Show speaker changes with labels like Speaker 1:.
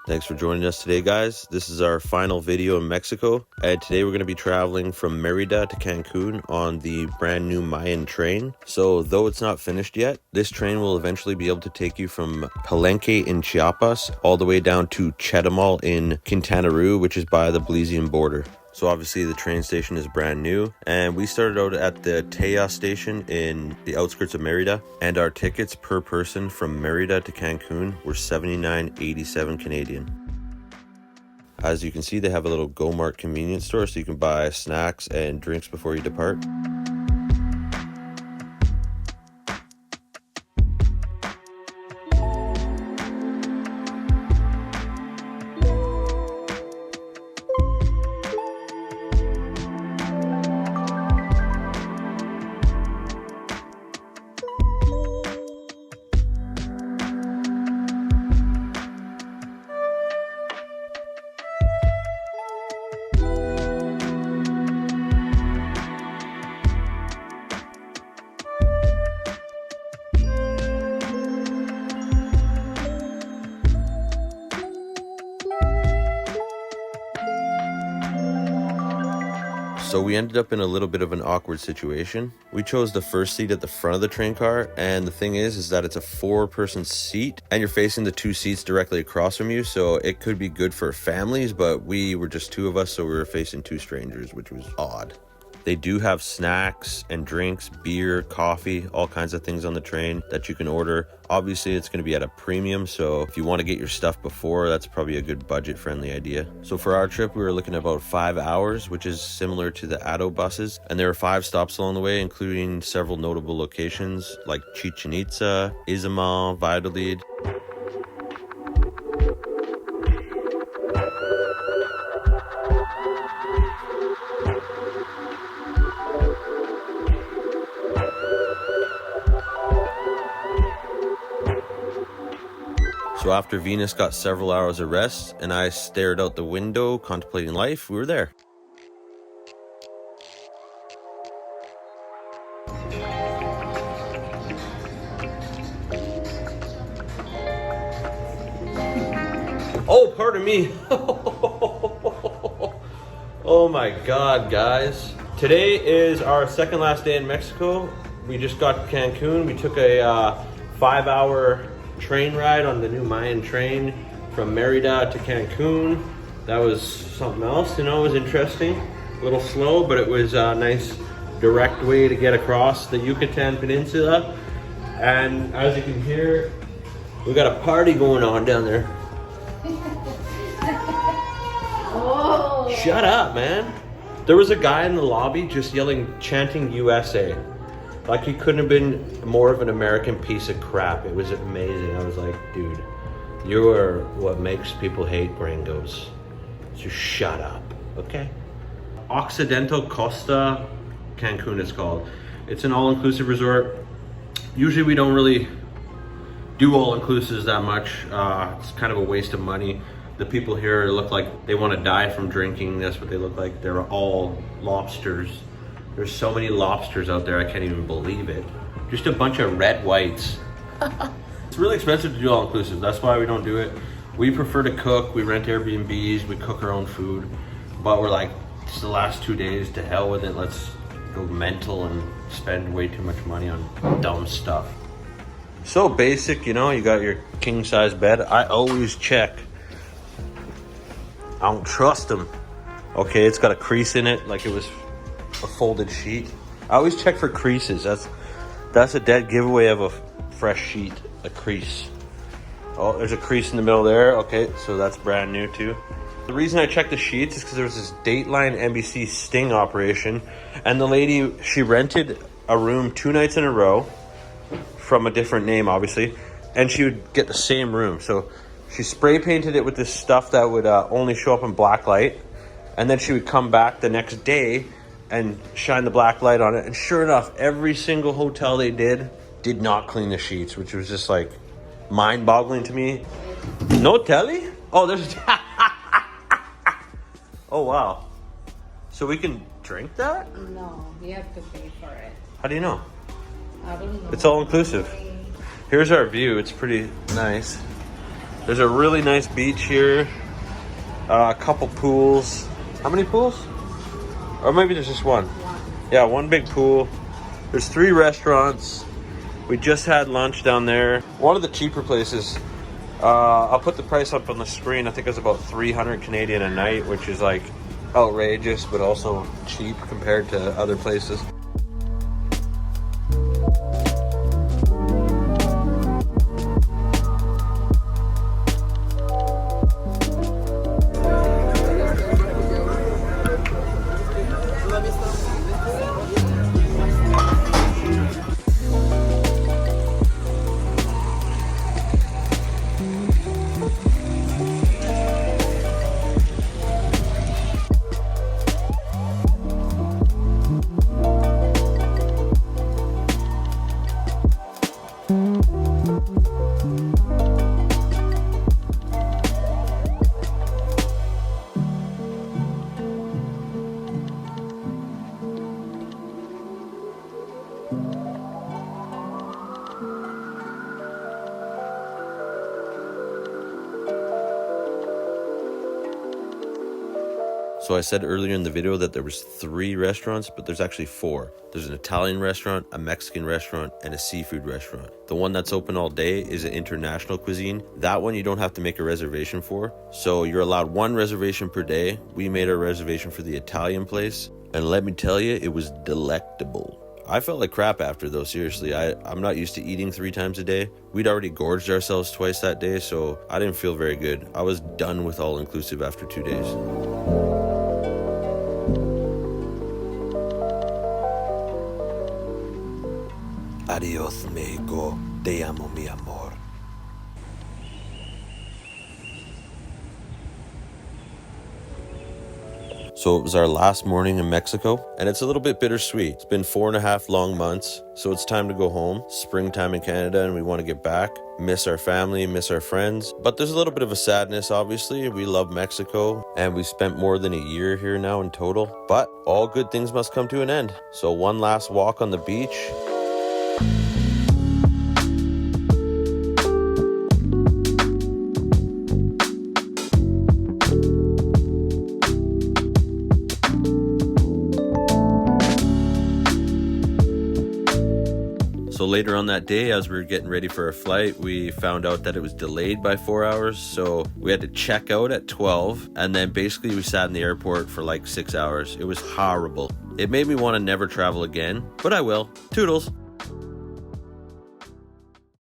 Speaker 1: Thanks for joining us today, guys. This is our final video in Mexico, and today we're going to be traveling from Mérida to Cancun on the brand new Mayan Train. So though it's not finished yet, this train will eventually be able to take you from Palenque in Chiapas all the way down to Chetumal in Quintana Roo, which is by the Belizean border. So obviously the train station is brand new, and we started out at the Teja station in the outskirts of Mérida, and our tickets per person from Mérida to Cancun were $79.87 Canadian. As you can see, they have a little Go-Mart convenience store so you can buy snacks and drinks before you depart. So we ended up in a little bit of an awkward situation. We chose the first seat at the front of the train car, and the thing is that it's a 4-person seat and you're facing the 2 seats directly across from you, so it could be good for families, but we were just 2 of us, so we were facing 2 strangers, which was odd. They do have snacks and drinks, beer, coffee, all kinds of things on the train that you can order. Obviously, it's going to be at a premium, so if you want to get your stuff before, that's probably a good budget-friendly idea. So for our trip, we were looking at about 5 hours, which is similar to the ADO buses. And there were 5 stops along the way, including several notable locations like Chichen Itza, Izamal, Valladolid. So after Venus got several hours of rest and I stared out the window contemplating life, we were there. Oh, pardon me. Oh my God, guys. Today is our second last day in Mexico. We just got to Cancun. We took a 5-hour train ride on the new Mayan Train from Mérida to Cancun. That was something else, you know, it was interesting. A little slow, but it was a nice direct way to get across the Yucatan Peninsula. And as you can hear, we got a party going on down there. Oh. Shut up, man. There was a guy in the lobby just yelling, chanting USA. Like he couldn't have been more of an American piece of crap. It was amazing. I was like, dude, you are what makes people hate gringos. So shut up, okay? Occidental Costa Cancun it's called. It's an all-inclusive resort. Usually we don't really do all-inclusives that much. It's kind of a waste of money. The people here look like they want to die from drinking. That's what they look like. They're all lobsters. There's so many lobsters out there, I can't even believe it. Just a bunch of red whites. It's really expensive to do all-inclusive. That's why we don't do it. We prefer to cook. We rent Airbnbs. We cook our own food. But we're like, it's the last 2 days, to hell with it. Let's go mental and spend way too much money on dumb stuff. So basic, you know, you got your king-size bed. I always check. I don't trust them. Okay, it's got a crease in it like it was a folded sheet. I always check for creases. That's a dead giveaway of a fresh sheet, a crease. Oh, there's a crease in the middle there. Okay, so that's brand new too. The reason I checked the sheets is because there was this Dateline NBC sting operation, and the lady, she rented a room 2 nights in a row from a different name, obviously, and she would get the same room. So she spray painted it with this stuff that would only show up in black light, and then she would come back the next day and shine the black light on it. And sure enough, every single hotel they did not clean the sheets, which was just like mind-boggling to me. No telly? Oh, there's... Oh, wow. So we can drink that?
Speaker 2: No, we have to pay for it.
Speaker 1: How do you know?
Speaker 2: I don't know.
Speaker 1: It's all inclusive. Here's our view. It's pretty nice. There's a really nice beach here. A couple pools. How many pools? Or maybe there's just one. Yeah, one big pool. There's 3 restaurants. We just had lunch down there. One of the cheaper places. I'll put the price up on the screen. I think it's about 300 Canadian a night, which is like outrageous, but also cheap compared to other places. So I said earlier in the video that there was 3 restaurants, but there's actually 4. There's an Italian restaurant, a Mexican restaurant, and a seafood restaurant. The one that's open all day is an international cuisine. That one you don't have to make a reservation for. So you're allowed 1 reservation per day. We made a reservation for the Italian place. And let me tell you, it was delectable. I felt like crap after though, seriously. I'm not used to eating 3 times a day. We'd already gorged ourselves twice that day, so I didn't feel very good. I was done with all-inclusive after 2 days. Adios, Mexico. Te amo, mi amor. So it was our last morning in Mexico, and it's a little bit bittersweet. It's been 4.5 long months, so it's time to go home. Springtime in Canada, and we want to get back. Miss our family, miss our friends. But there's a little bit of a sadness, obviously. We love Mexico, and we spent more than a year here now in total. But all good things must come to an end. So one last walk on the beach. So later on that day, as we were getting ready for our flight, we found out that it was delayed by 4 hours. So we had to check out at 12. And then basically we sat in the airport for like 6 hours. It was horrible. It made me want to never travel again, but I will. Toodles.